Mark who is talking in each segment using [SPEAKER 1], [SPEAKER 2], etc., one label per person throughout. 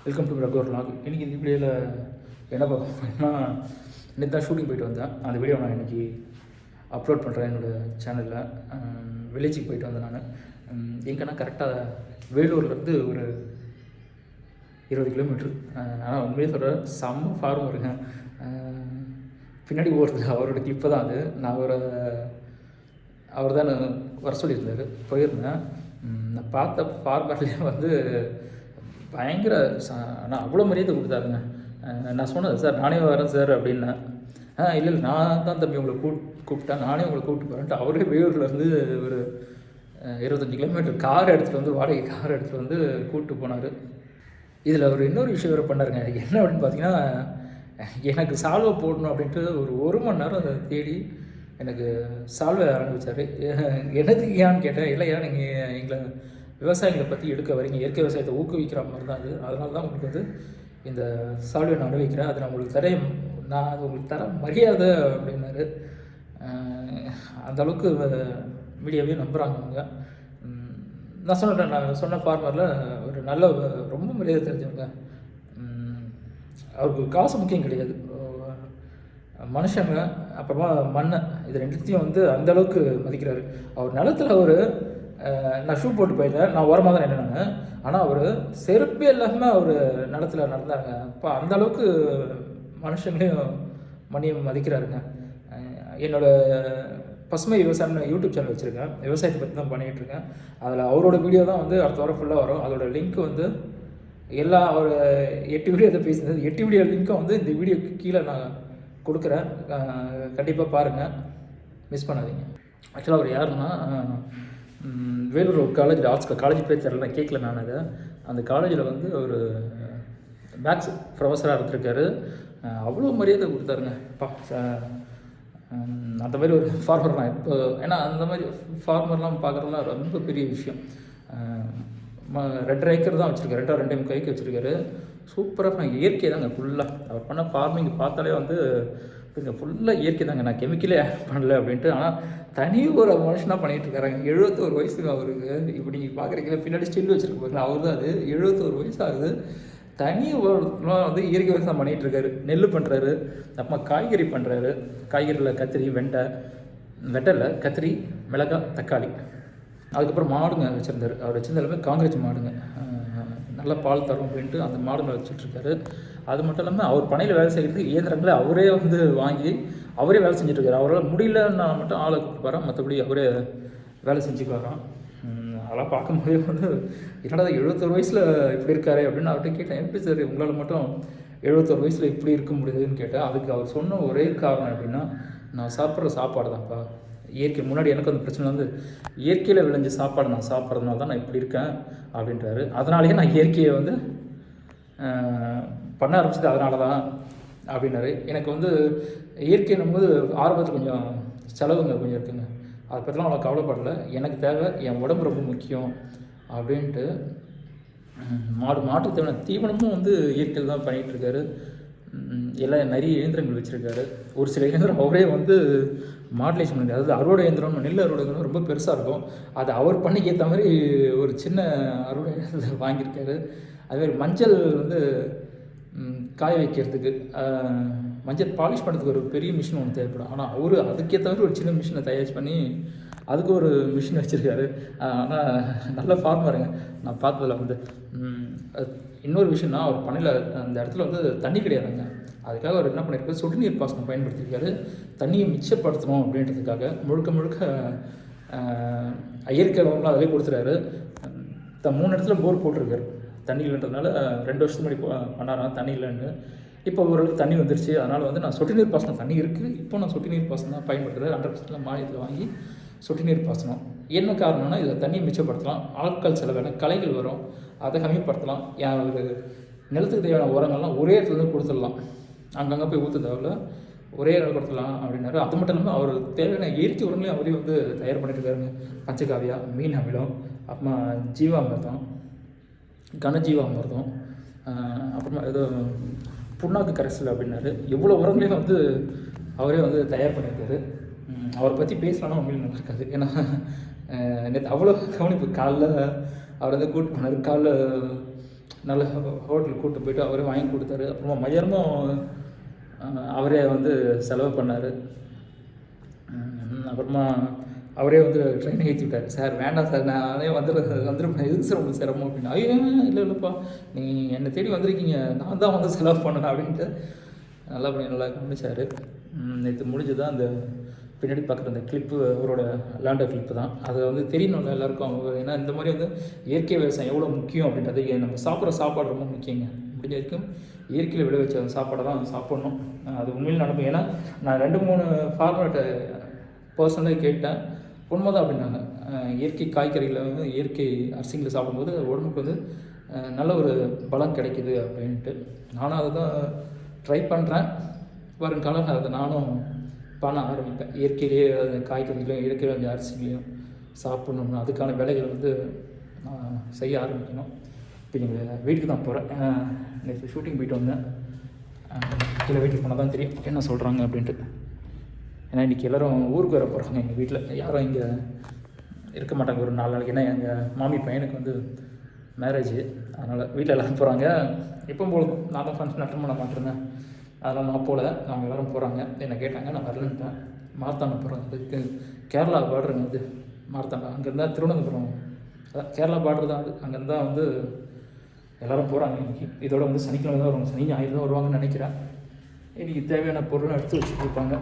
[SPEAKER 1] Welcome to Raghubar vlog. இன்றைக்கி இந்த வீடியோவில் என்ன பார்க்கணும்னா, நேற்று தான் ஷூட்டிங் போயிட்டு வந்தேன். அந்த வீடியோ நான் இன்றைக்கி அப்லோட் பண்ணுறேன் என்னோடய சேனலில். வில்லேஜுக்கு போயிட்டு வந்தேன் நான். எங்கன்னா கரெக்டாக வேலூர்லேருந்து ஒரு 20 கிலோமீட்ரு. ஆனால் உண்மையே சொல்கிறேன், செம்ம ஃபார்ம் வருங்க. பின்னாடி ஓடுறது அவரோட கிளிப்பை தான் அது. நான் அவர் தான் வர சொல்லியிருந்தார். போயிருந்தேன். நான் பார்த்த ஃபார்மர்லேயே வந்து பயங்கர ஆனால் அவ்வளோ மரியாதை கொடுத்தாருங்க. நான் சொன்னேன், சார் நானே வரேன் சார் அப்படின்னேன். இல்லை நான் தான் தம்பி உங்களை கூப்பிட்டேன், நானே உங்களை கூப்பிட்டு போகிறேன்ட்டு அவரே வேலூர்லேருந்து ஒரு 25 கிலோமீட்டர் கார் எடுத்துகிட்டு வந்து, வாடகை கார் எடுத்துகிட்டு வந்து கூப்பிட்டு போனார். இதில் அவர் இன்னொரு விஷயம் வேறு பண்ணாருங்க. என்ன அப்படின்னு பார்த்தீங்கன்னா, எனக்கு சால்வை போடணும் அப்படின்ட்டு ஒரு மணி நேரம் அதை தேடி எனக்கு சால்வை அனுப்பிச்சார். என்னதுக்கு ஏன்னு கேட்டேன். இல்லையா நீங்கள் எங்களை விவசாயிகளை பற்றி எடுக்க வரீங்க, இயற்கை விவசாயத்தை ஊக்குவிக்கிற மாதிரி தான் அது. அதனால தான் உங்களுக்கு வந்து இந்த சால்வை நான் அனுபவிக்கிறேன், அது நான் உங்களுக்கு நான் அது உங்களுக்கு தர மரியாதை அப்படின்னாரு. அந்தளவுக்கு மீடியாவே நம்புகிறாங்க அவங்க. நான் சொன்ன ஃபார்மரில் ஒரு நல்ல ரொம்ப மரியாதை தெரிஞ்சவங்க. அவருக்கு காசு முக்கியம் கிடையாது, மனுஷங்க அப்புறமா மண்ணை, இது ரெண்டுத்தையும் வந்து அந்தளவுக்கு மதிக்கிறாரு. அவர் நிலத்தில் நான் ஷூ போட்டு போயிருந்தேன், நான் ஓரமாக தான் நின்றுனாங்க. ஆனால் அவர் செருப்பே இல்லாமல் அவர் நிலத்தில் நடந்தாங்க. அப்போ அந்தளவுக்கு மனுஷங்களையும் மண்ணையும் மதிக்கிறாருங்க. என்னோடய பசுமை விவசாயம்னு யூடியூப் சேனல் வச்சுருக்கேன், விவசாயத்தை பற்றி தான் பண்ணிகிட்ருக்கேன். அதில் அவரோட வீடியோ தான் வந்து அடுத்த வாரம் ஃபுல்லாக வரும். அதோட லிங்க் வந்து அவர் 8 வீடியோ எதை பேசினது 8 வீடியோ லிங்க்கும் வந்து இந்த வீடியோக்கு கீழே நான் கொடுக்குறேன். கண்டிப்பாக பாருங்கள், மிஸ் பண்ணாதீங்க. ஆக்சுவலாக அவர் யாருன்னா, வேலூர் ஒரு காலேஜில் ஆர்ட்ஸ் காலேஜ் பேர் தெரியல, நான் கேட்கல நான் அதை. அந்த காலேஜில் வந்து ஒரு மேக்ஸ் ப்ரொஃபஸராக இருந்திருக்காரு. அவ்வளோ மரியாதை கொடுத்தாருங்க. அந்த மாதிரி ஒரு ஃபார்மர் நான் இப்போ, ஏன்னா அந்த மாதிரி ஃபார்மர்லாம் பார்க்குறதுலாம் ரொம்ப பெரிய விஷயம். 2.5 ஏக்கர் தான் வச்சுருக்காரு, 2.5 ஏக்கர் வச்சுருக்காரு. சூப்பராக இயற்கை தாங்க ஃபுல்லாக. அவர் பண்ண ஃபார்மிங் பார்த்தாலே வந்து இங்கே ஃபுல்லாக இயற்கை தாங்க, நான் கெமிக்கலே ஆட் பண்ணல அப்படின்ட்டு. ஆனால் தனி ஒரு மனுஷனாக பண்ணிகிட்டு இருக்காருங்க. 71 வயசுங்க அவருக்கு. இப்போ நீங்கள் பார்க்குறீங்களா, பின்னாடி ஸ்டில் வச்சுருக்க போகிறீங்களா, அவர் தான் அது. 71 வயசு ஆகுது. தனி ஒருலாம் வந்து இயற்கை விவசாயம் பண்ணிகிட்ருக்காரு. நெல் பண்ணுறாரு, அப்புறமா காய்கறி பண்ணுறாரு. காய்கறியில் கத்திரி, வெண்டை கத்திரி, மிளகாய், தக்காளி. அதுக்கப்புறம் மாடுங்க வச்சுருந்தார். அவர் வச்சுருந்த எல்லாமே காங்கிரஸ் மாடுங்க, நல்லா பால் தரும் அப்படின்ட்டு அந்த மாடுங்களை வச்சுட்ருக்காரு. அது மட்டும் இல்லாமல் அவர் பனையில் வேலை செய்கிறதுக்கு இயந்திரங்களை அவரே வந்து வாங்கி அவரே வேலை செஞ்சுட்ருக்காரு. அவரால் முடியலன்னா மட்டும் ஆளை கூப்பிட்டு மற்றபடி அவரே வேலை செஞ்சுக்கு வரோம். அதெல்லாம் பார்க்கும்போதே வந்து என்னடா 71 வயசில் இப்படி இருக்காரு அப்படின்னு அவர்கிட்ட கேட்டேன். எப்படி சார் உங்களால் மட்டும் 71 வயசில் இப்படி இருக்க முடியுதுன்னு கேட்டேன். அதுக்கு அவர் சொன்ன ஒரே காரணம் எப்படின்னா, நான் சாப்பிட்ற சாப்பாடு தான்ப்பா. இயற்கை முன்னாடி எனக்கு அந்த பிரச்சனை வந்து இயற்கையில் விளைஞ்ச சாப்பாடு நான் சாப்பிட்றதுனால தான் நான் இப்படி இருக்கேன் அப்படின்றாரு. அதனாலேயே நான் இயற்கையை வந்து பண்ண ஆரம்பிச்சது அதனால தான் அப்படின்னாரு. எனக்கு வந்து இயற்கைன்னும் போது ஆரம்பத்தில் கொஞ்சம் செலவுங்க கொஞ்சம் இருக்குங்க. அதை பற்றிலாம் அவ்வளோ கவலைப்படலை. எனக்கு தேவை என் உடம்பு ரொம்ப முக்கியம் அப்படின்ட்டு மாட்டுக்கு தேவையான தீவனமும் வந்து இயற்கையில் தான் பண்ணிகிட்ருக்காரு. எல்லாம் நிறைய இயந்திரங்கள் வச்சுருக்காரு. ஒரு சில இயந்திரம் அவரே வந்து மாடுலேஷன் பண்ணி, அதாவது அறுவடை இயந்திரம், நெல் அறுவடை இயந்திரம் ரொம்ப பெருசாக இருக்கும். அது அவர் பண்ணிக்கு ஏற்ற மாதிரி ஒரு சின்ன அறுவடை இயந்திரத்தை வாங்கியிருக்காரு. அதுமாதிரி மஞ்சள் வந்து காய வைக்கிறதுக்கு, மஞ்சள் பாலிஷ் பண்ணுறதுக்கு ஒரு பெரிய மிஷின் ஒன்று தேவைப்படும். ஆனால் அவர் அதுக்கேற்ற மாதிரி ஒரு சின்ன மிஷினை தயாரிச்சு பண்ணி அதுக்கு ஒரு மிஷின் வச்சுருக்காரு. ஆனால் நல்ல ஃபார்மருங்க நான் பார்த்ததில் வந்து. இன்னொரு விஷயம்னா, அவர் பண்ணையில் அந்த இடத்துல வந்து தண்ணி கிடையாதுங்க. அதுக்காக அவர் என்ன பண்ணியிருக்காரு, சொட்டு நீர் பாசனம் பயன்படுத்தியிருக்காரு. தண்ணியை மிச்சப்படுத்தணும் அப்படின்றதுக்காக முழுக்க இயற்கை வளம்லாம் அதிலே கொடுத்துறாரு. 3 இடத்துல போர் போட்டிருக்காரு. தண்ணி இல்லைன்றதுனால 2 வருஷத்துக்கு முன்னாடி பண்ணாராம் தண்ணி இல்லைன்னு. இப்போ ஓரளவுக்கு தண்ணி வந்துருச்சு. அதனால் வந்து நான் சொட்டு நீர் பாசனம், தண்ணி இருக்குது, இப்போ நான் சொட்டு நீர் பாசனம் தான் பயன்படுத்துகிறேன். 100% மானியத்தில் வாங்கி சொட்டு நீர் பாசனம். என்ன காரணம்னா, இதில் தண்ணியை மிச்சப்படுத்தலாம், ஆட்கள் செலவான களைகள் வரும், அதை கம்மிப்படுத்தலாம். ஒரு நிலத்துக்கு தேவையான உரங்கள்லாம் ஒரே இடத்துலேருந்து கொடுத்துடலாம், அங்கங்கே போய் ஊற்ற தேவையில்ல, ஒரே இடம் கொடுத்துடலாம் அப்படின்னாரு. அது மட்டும் இல்லாமல் அவர் தேவையான இயற்கை உரங்களையும் அவரே வந்து தயார் பண்ணிட்டுருக்காருங்க. பஞ்சகாவியா, மீன் அமிலம், அப்புறமா ஜீவாமிர்தம், கனஜீவாமிர்தம், அப்புறமா ஏதோ புண்ணாக்கு கரைசல் அப்படின்னாரு. எவ்வளோ உரங்களையும் வந்து அவரே வந்து தயார் பண்ணியிருக்காரு. அவரை பற்றி பேசலாம்னா உண்மையில நல்லா இருக்காது. ஏன்னா நேற்று அவ்வளோ கவனிப்பு. காலைல அவர் வந்து கூட்டு போனார். காலைல நல்ல ஹோட்டலுக்கு கூப்பிட்டு போயிட்டு அவரே வாங்கி கொடுத்தாரு. அப்புறமா மதியானமும் அவரே வந்து செலவு பண்ணார். அப்புறமா அவரே வந்து ட்ரெயினை ஏற்றி விட்டார். சார் வேண்டாம் சார், நானே வந்துருப்பேன், எதுக்கு சார் உங்களுக்கு சிரமம் அப்படின்னா. ஐயோ இல்லைப்பா, நீ என்னை தேடி வந்திருக்கீங்க, நான் தான் வந்து செலவு பண்ணேன் அப்படின்ட்டு நல்லா கவனிச்சார். நேற்று முடிஞ்சுதான் அந்த பின்னாடி பார்க்குற அந்த கிளிப்பு அவரோட லேண்ட கிளிப்பு தான். அது வந்து தெரியணும்ல எல்லாருக்கும். அவங்க ஏன்னா இந்த மாதிரி வந்து இயற்கை விவசாயம் எவ்வளோ முக்கியம் அப்படின்றது, நம்ம சாப்பிட்ற சாப்பாடு ரொம்ப முக்கியங்க. முடிஞ்ச வரைக்கும் இயற்கையில் விளைவிச்ச அந்த சாப்பாடை தான் சாப்பிட்ணும். அது உண்மையில் நடக்கும். ஏன்னா நான் 2-3 ஃபார்மர்கிட்ட பர்சனலாக கேட்டேன், உண்மை தான் அப்படின்னாங்க. இயற்கை காய்கறிகளை வந்து இயற்கை அரிசிகளை சாப்பிடும்போது உடம்புக்கு வந்து நல்ல ஒரு பலம் கிடைக்கிது அப்படின்ட்டு. நானும் அதை தான் ட்ரை பண்ணுறேன். வருங்காலம் அதை நானும் பண்ண ஆரம்பிப்பேன். இயற்கையிலேயே அந்த காய்கறிகளையும் இயற்கையில் அந்த அரிசிகளையும் சாப்பிட்ணும்னு அதுக்கான வேலைகளை வந்து நான் செய்ய ஆரம்பிக்கணும். இப்போ எங்கள் வீட்டுக்கு தான் போகிறேன். நேற்று ஷூட்டிங் போயிட்டு வந்தேன். கீழே வீட்டுக்கு போனால் தான் தெரியும் என்ன சொல்கிறாங்க அப்படின்ட்டு. ஏன்னா இன்றைக்கி எல்லோரும் ஊருக்கு வர போகிறாங்க. எங்கள் வீட்டில் யாரும் இங்கே இருக்க மாட்டாங்க ஒரு 4 நாளைக்கு. ஏன்னா எங்கள் மாமி பையனுக்கு வந்து மேரேஜ், அதனால் வீட்டில் எல்லோரும் போகிறாங்க. எப்போ போல நான் தான் ஃபங்க்ஷன் அட்டன் பண்ண மாட்டேருந்தேன், அதனால் நான் போகல. அவங்க எல்லோரும் போகிறாங்க. என்னை கேட்டாங்க, நான் வரலன்ட்டேன். மார்த்தாண்டம் போகிறேன். அதுக்கு கேரளா பார்டருங்க அது மார்த்தாண்டம். அங்கேருந்தால் திருவனந்தபுரம், அதான் கேரளா பார்டர் தான் அது. அங்கேருந்து தான் வந்து எல்லோரும் போகிறாங்க இன்றைக்கி. இதோட வந்து சனிக்கிழமை தான் வருவாங்க, சனி ஞாயிறு தான் வருவாங்கன்னு நினைக்கிறேன். இன்றைக்கி தேவையான பொருளை எடுத்து வச்சுருப்பாங்க.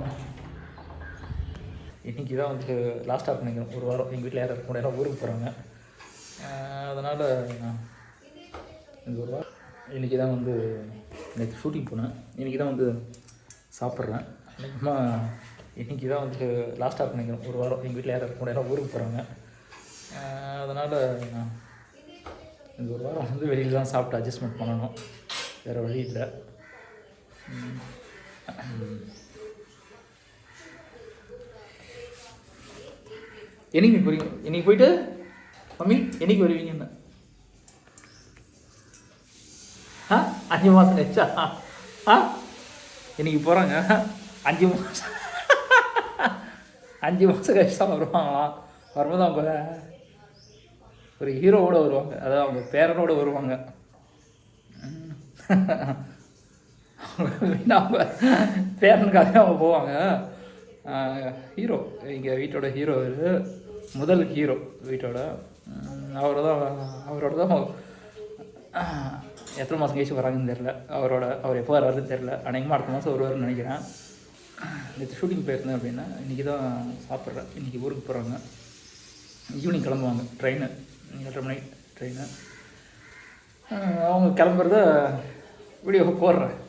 [SPEAKER 1] இன்றைக்கி தான் வந்து லாஸ்ட்டாக நினைக்கிறேன். ஒரு வாரம் எங்கள் வீட்டில் யாரும் இருக்க முடியாது, ஊருக்கு போகிறாங்க. அதனால் இந்த ஒரு வாரம் இன்றைக்கி தான் வந்து நேற்று ஷூட்டிங் போனேன். இன்றைக்கி தான் வந்து சாப்பிட்றேன். இன்றைக்கி தான் வந்து லாஸ்ட்டாக நினைக்கிறேன். ஒரு வாரம் எங்கள் வீட்டில் யாரும் இருக்க முடியாது, ஊருக்கு போகிறாங்க. அதனால் இந்த ஒரு வாரம் வந்து வெளியில் தான் சாப்பிட்டு அட்ஜஸ்ட்மெண்ட் பண்ணணும், வேறு வழி இல்லை. என்னைக்கு போகிறீங்க? இன்றைக்கி போயிட்டு மம்மி என்னைக்கு வருவீங்கன்னு? 5 மாதம் கழிச்சா? இன்றைக்கி போகிறாங்க. 5 மாதம் 5 மாதம் கழிச்சு தான் வருவாங்களாம். வரும்போது அவங்க ஒரு ஹீரோவோடு வருவாங்க, அதாவது அவங்க பேரனோடு வருவாங்க. அவங்க பேரனுக்காக அவங்க போவாங்க. ஹீரோ, எங்கள் வீட்டோட ஹீரோ, முதல் ஹீரோ வீட்டோட, அவரோட தான் எத்தனை மாதம் கழிச்சு வராங்கன்னு தெரில. அவர் எப்போ வர்றாருன்னு தெரில. அநேகமாக அடுத்த மாதம் வருவாருன்னு நினைக்கிறேன். நேற்று ஷூட்டிங் போயிருந்தேன் அப்படின்னா இன்றைக்கி தான் சாப்பிட்றேன். இன்றைக்கி ஊருக்கு போகிறாங்க. ஈவினிங் கிளம்புவாங்க. ட்ரெயின் 7:30 மணி ட்ரெயின். அவங்க கிளம்புறத வீடியோ போடுறேன்.